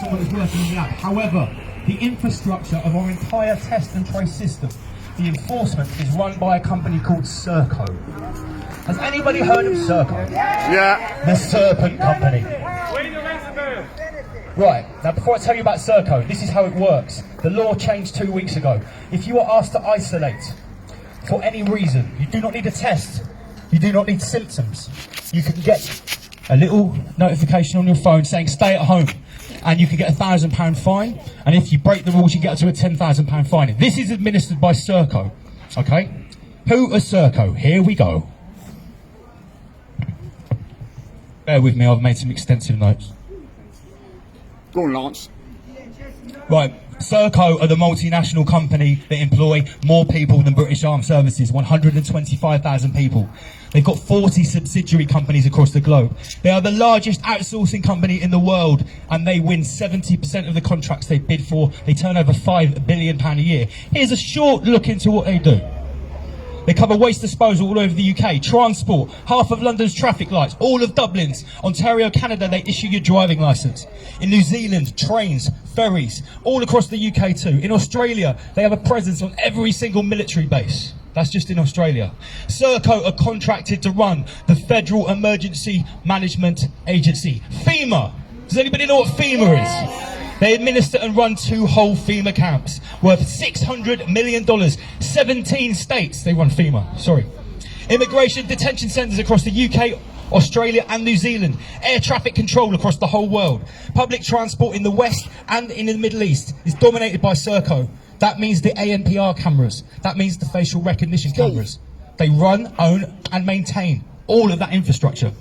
someone that's working in the lab. However, the infrastructure of our entire test and trace system, the enforcement, is run by a company called Serco. Has anybody heard of Serco? Yeah. The Serpent Company. Right, now before I tell you about Serco, this is how it works. The law changed 2 weeks ago. If you are asked to isolate for any reason, you do not need a test, you do not need symptoms. You can get a little notification on your phone saying stay at home, and you can get a £1,000 fine, and if you break the rules you get up to a £10,000 fine. This is administered by Serco, okay? Who are Serco? Here we go. Bear with me, I've made some extensive notes. Go on, Lance. Right, Serco are the multinational company that employ more people than British Armed Services, 125,000 people. They've got 40 subsidiary companies across the globe. They are the largest outsourcing company in the world, and they win 70% of the contracts they bid for. They turn over £5 billion a year. Here's a short look into what they do. They cover waste disposal all over the UK, transport, half of London's traffic lights, all of Dublin's. Ontario, Canada, they issue your driving licence. In New Zealand, trains, ferries, all across the UK too. In Australia, they have a presence on every single military base. That's just in Australia. Serco are contracted to run the Federal Emergency Management Agency, FEMA. Does anybody know what FEMA is? They administer and run 2 whole FEMA camps worth $600 million. 17 states they run FEMA, sorry. Immigration detention centres across the UK, Australia and New Zealand. Air traffic control across the whole world. Public transport in the West and in the Middle East is dominated by Serco. That means the ANPR cameras. That means the facial recognition cameras. They run, own and maintain all of that infrastructure.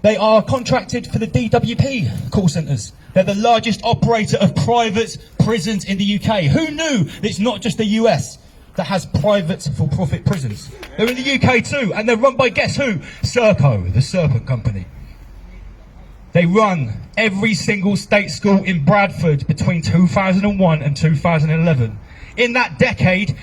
They are contracted for the DWP call centres. They're the largest operator of private prisons in the UK. Who knew that it's not just the US that has private for-profit prisons? They're in the UK too, and they're run by, guess who? Serco, the Serpent Company. They run every single state school in Bradford between 2001 and 2011. In that decade,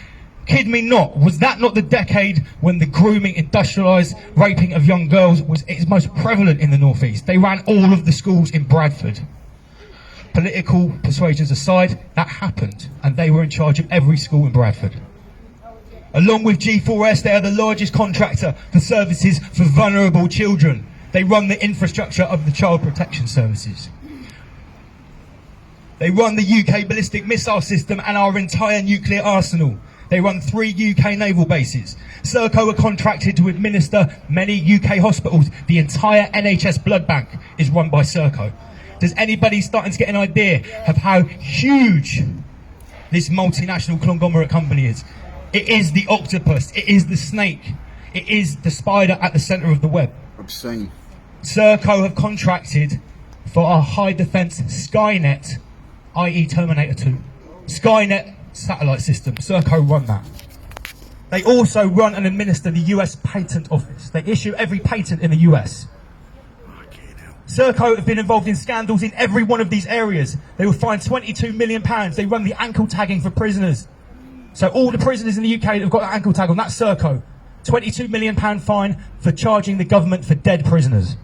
kid me not, was that not the decade when the grooming, industrialised raping of young girls was its most prevalent in the North East? They ran all of the schools in Bradford. Political persuasions aside, that happened, and they were in charge of every school in Bradford. Along with G4S, they are the largest contractor for services for vulnerable children. They run the infrastructure of the Child Protection Services. They run the UK ballistic missile system and our entire nuclear arsenal. They run 3 UK naval bases. Serco are contracted to administer many UK hospitals. The entire NHS blood bank is run by Serco. Does anybody starting to get an idea of how huge this multinational conglomerate company is? It is the octopus, it is the snake, it is the spider at the centre of the web. Obscene. Serco have contracted for our high defence Skynet, i.e. Terminator 2. Skynet satellite system. Serco run that. They also run and administer the US Patent Office. They issue every patent in the US. Serco have been involved in scandals in every one of these areas. They were fined £22 million. They run the ankle tagging for prisoners. So all the prisoners in the UK that have got an ankle tag on, that's Serco. £22 million fine for charging the government for dead prisoners.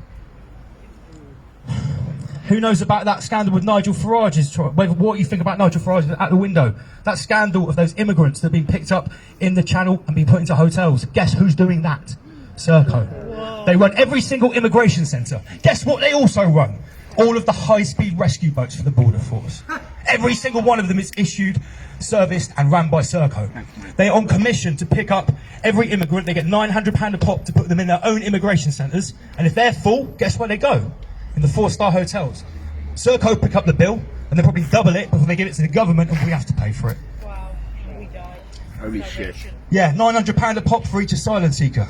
Who knows about that scandal with Nigel Farage's trial? What you think about Nigel Farage at the window? That scandal of those immigrants that have been picked up in the Channel and been put into hotels. Guess who's doing that? Serco. They run every single immigration centre. Guess what they also run? All of the high-speed rescue boats for the Border Force. Every single one of them is issued, serviced and ran by Serco. They are on commission to pick up every immigrant. They get £900 a pop to put them in their own immigration centres. And if they're full, guess where they go? In the 4-star hotels. Serco pick up the bill and they probably double it before they give it to the government and we have to pay for it. Wow, we died. Holy shit. Yeah, £900 a pop for each asylum seeker.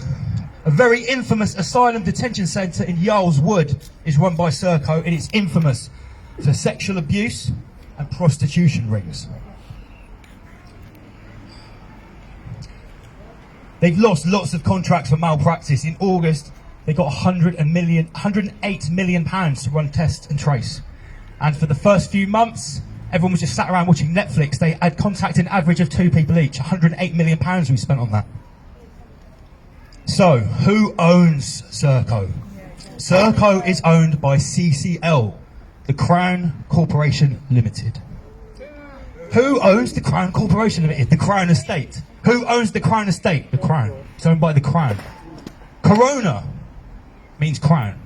A very infamous asylum detention centre in Yarl's Wood is run by Serco, and it's infamous for sexual abuse and prostitution rings. They've lost lots of contracts for malpractice. In August, they got £108 million to run test and trace. And for the first few months, everyone was just sat around watching Netflix. They had contacted an average of 2 people each. £108 million we spent on that. So, who owns Serco? Serco is owned by CCL, The Crown Corporation Limited. Who owns the Crown Corporation Limited? The Crown Estate. Who owns the Crown Estate? The Crown. It's owned by the Crown. Corona means crown.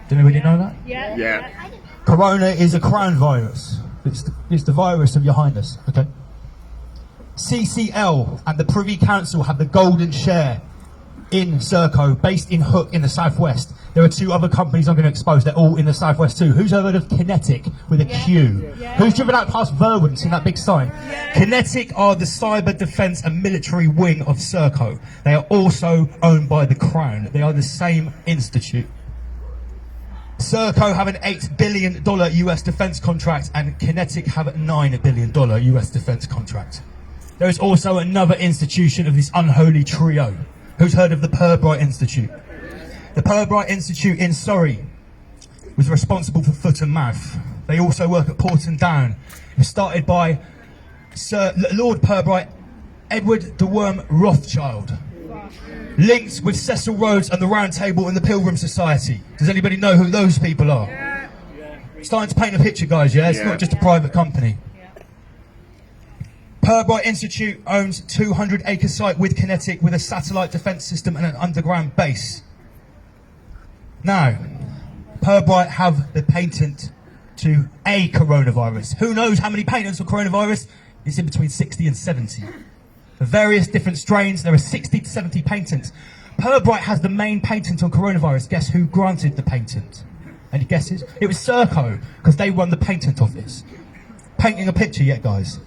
Did anybody know that? Yeah. Corona is a crown virus. It's the virus of your highness, okay? CCL and the Privy Council have the golden share in Serco, based in Hook in the southwest. There are 2 other companies I'm going to expose. They're all in the southwest too. Who's heard of Kinetic with a Q? Who's driven out past Verwood and seen that big sign? Kinetic are the cyber defence and military wing of Serco. They are also owned by the Crown. They are the same institute. Serco have an $8 billion US defence contract and Kinetic have a $9 billion US defence contract. There is also another institution of this unholy trio. Who's heard of the Pirbright Institute? The Pirbright Institute in Surrey was responsible for foot and mouth. They also work at Porton Down. It was started by Sir Lord Pirbright, Edward de Worm Rothschild. Linked with Cecil Rhodes and the Round Table and the Pilgrim Society. Does anybody know who those people are? Starting to paint a picture, guys, yeah? It's not just a private company. Pirbright Institute owns 200-acre site with Kinetic with a satellite defence system and an underground base. Now, Pirbright have the patent to a coronavirus. Who knows how many patents on coronavirus? It's in between 60 and 70. For various different strains, there are 60 to 70 patents. Pirbright has the main patent on coronavirus. Guess who granted the patent? Any guesses? It was Serco, because they won the patent office. Painting a picture yet, guys?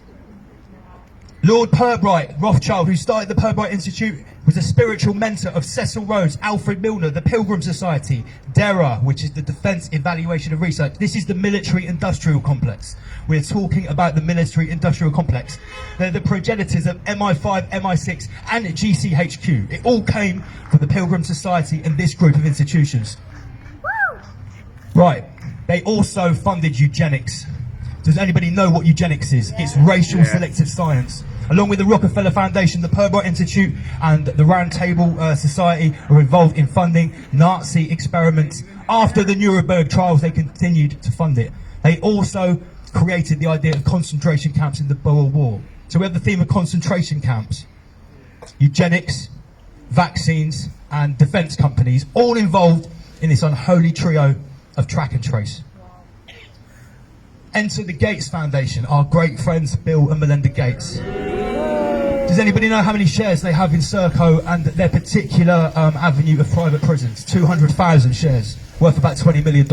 Lord Pirbright Rothschild, who started the Pirbright Institute, was a spiritual mentor of Cecil Rhodes, Alfred Milner, the Pilgrim Society, DERA, which is the Defence Evaluation and Research. This is the military-industrial complex. We're talking about the military-industrial complex. They're the progenitors of MI5, MI6 and GCHQ. It all came from the Pilgrim Society and this group of institutions. Right, they also funded eugenics. Does anybody know what eugenics is? It's racial selective science. Along with the Rockefeller Foundation, the Pirbright Institute and the Round Table Society are involved in funding Nazi experiments. After the Nuremberg trials, they continued to fund it. They also created the idea of concentration camps in the Boer War. So we have the theme of concentration camps, eugenics, vaccines, and defence companies, all involved in this unholy trio of track and trace. Enter the Gates Foundation, our great friends Bill and Melinda Gates. Does anybody know how many shares they have in Serco and their particular avenue of private prisons? 200,000 shares, worth about $20 million.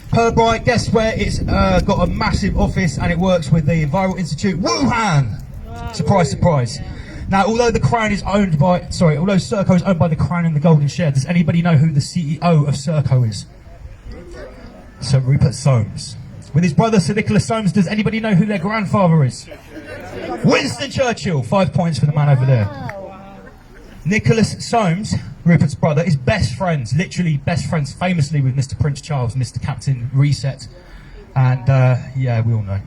Pirbright, guess where it's got a massive office and it works with the Viral Institute? Wuhan! Surprise, surprise. Now, although Serco is owned by the Crown and the Golden Share, does anybody know who the CEO of Serco is? Sir Rupert Soames. With his brother Sir Nicholas Soames, does anybody know who their grandfather is? Winston Churchill. 5 points for the man over there. Nicholas Soames, Rupert's brother, is best friends, literally best friends, famously with Mr. Prince Charles, Mr. Captain Reset. And yeah, we all know.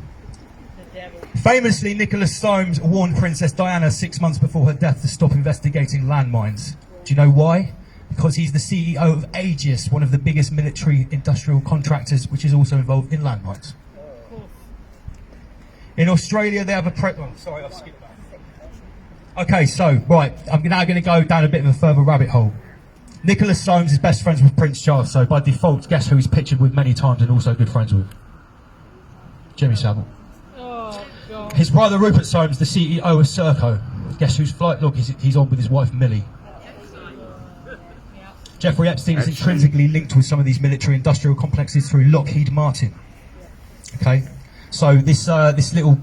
Famously, Nicholas Soames warned Princess Diana 6 months before her death to stop investigating landmines. Do you know why? Because he's the CEO of Aegis, one of the biggest military industrial contractors, which is also involved in landmines. In Australia, they have a sorry, I've skipped that. Okay, so, right, I'm now going to go down a bit of a further rabbit hole. Nicholas Soames is best friends with Prince Charles, so by default, guess who he's pictured with many times and also good friends with? Jimmy Savile. Oh, God. His brother Rupert Soames, the CEO of Serco. Guess whose flight log he's on with his wife Millie? Jeffrey Epstein is intrinsically linked with some of these military-industrial complexes through Lockheed Martin. Okay, so this little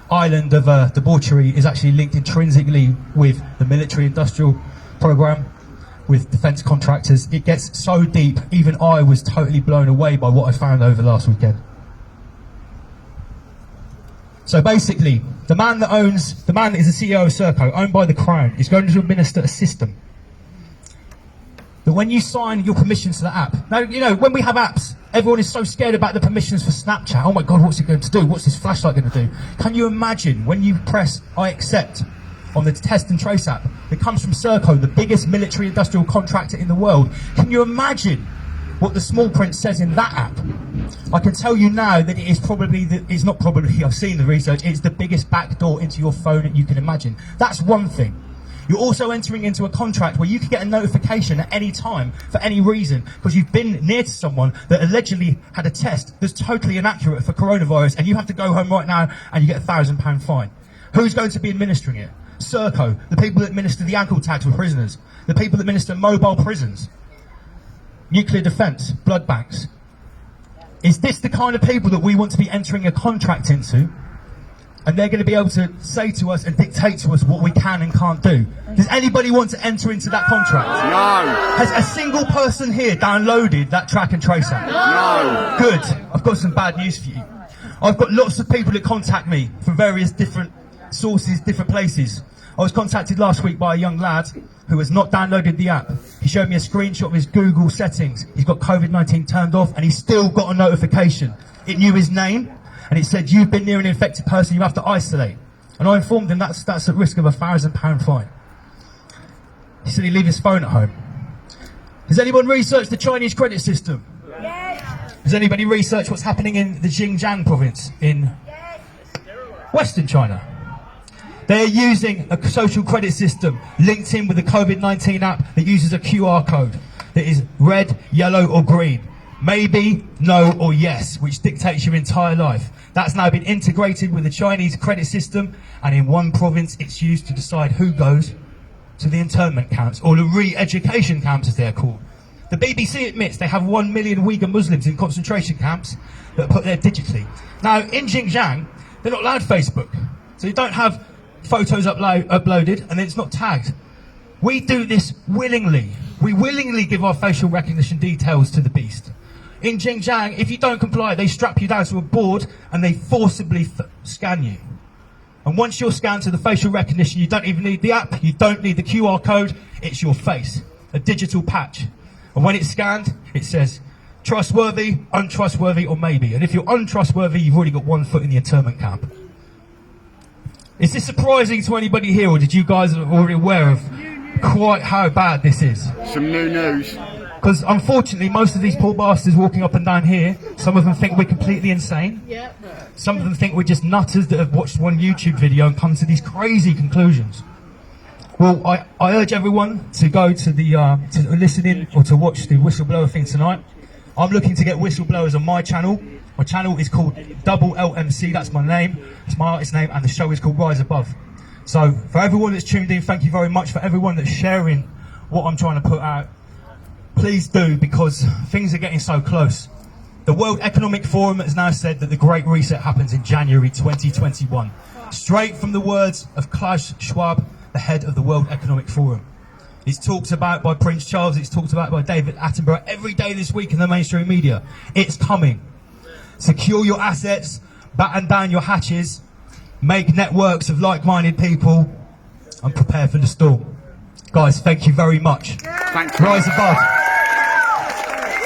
island of debauchery is actually linked intrinsically with the military-industrial program, with defence contractors. It gets so deep, even I was totally blown away by what I found over last weekend. So basically, the man that is the CEO of Serco, owned by the Crown, is going to administer a system that when you sign your permissions to the app, now, you know, when we have apps, everyone is so scared about the permissions for Snapchat. Oh my God, what's it going to do? What's this flashlight going to do? Can you imagine when you press I accept on the Test and Trace app that comes from Serco, the biggest military industrial contractor in the world? Can you imagine what the small print says in that app, I can tell you now that it is probably, it's not probably, I've seen the research, it's the biggest backdoor into your phone that you can imagine. That's one thing. You're also entering into a contract where you can get a notification at any time for any reason because you've been near to someone that allegedly had a test that's totally inaccurate for coronavirus, and you have to go home right now and you get £1,000 fine. Who's going to be administering it? Serco, the people that administer the ankle tags for prisoners, the people that administer mobile prisons, nuclear defence, blood banks. Is this the kind of people that we want to be entering a contract into? And they're going to be able to say to us and dictate to us what we can and can't do. Does anybody want to enter into that contract? No. Has a single person here downloaded that track and trace app? No. Good. I've got some bad news for you. I've got lots of people that contact me from various different sources, different places. I was contacted last week by a young lad who has not downloaded the app. He showed me a screenshot of his Google settings. He's got COVID-19 turned off and he's still got a notification. It knew his name. And it said, you've been near an infected person, you have to isolate. And I informed him that's at risk of £1,000 fine. He said he'd leave his phone at home. Has anyone researched the Chinese credit system? Yes. Has anybody researched what's happening in the Xinjiang province in Western China? They're using a social credit system linked in with the COVID-19 app that uses a QR code that is red, yellow or green. Maybe, no or yes, which dictates your entire life. That's now been integrated with the Chinese credit system, and in one province it's used to decide who goes to the internment camps, or the re-education camps as they're called. The BBC admits they have 1 million Uyghur Muslims in concentration camps that are put there digitally. Now, in Xinjiang, they're not allowed Facebook, so you don't have photos uploaded, and it's not tagged. We do this willingly. We willingly give our facial recognition details to the beast. In Xinjiang, if you don't comply, they strap you down to a board and they forcibly scan you. And once you're scanned to the facial recognition, you don't even need the app, you don't need the QR code, it's your face, a digital patch. And when it's scanned, it says trustworthy, untrustworthy, or maybe. And if you're untrustworthy, you've already got 1 foot in the internment camp. Is this surprising to anybody here, or did you guys already aware of quite how bad this is? Some new news. Because unfortunately, most of these poor bastards walking up and down here, some of them think we're completely insane. Yep. Some of them think we're just nutters that have watched one YouTube video and come to these crazy conclusions. Well, I urge everyone to go to the to listen in or to watch the whistleblower thing tonight. I'm looking to get whistleblowers on my channel. My channel is called Double LMC. That's my name. It's my artist name, and the show is called Rise Above. So for everyone that's tuned in, thank you very much. For everyone that's sharing what I'm trying to put out, please do, because things are getting so close. The World Economic Forum has now said that the Great Reset happens in January 2021. Straight from the words of Klaus Schwab, the head of the World Economic Forum. It's talked about by Prince Charles, it's talked about by David Attenborough every day this week in the mainstream media. It's coming. Secure your assets, batten down your hatches, make networks of like-minded people, and prepare for the storm. Guys, thank you very much. Thank you. Rise above.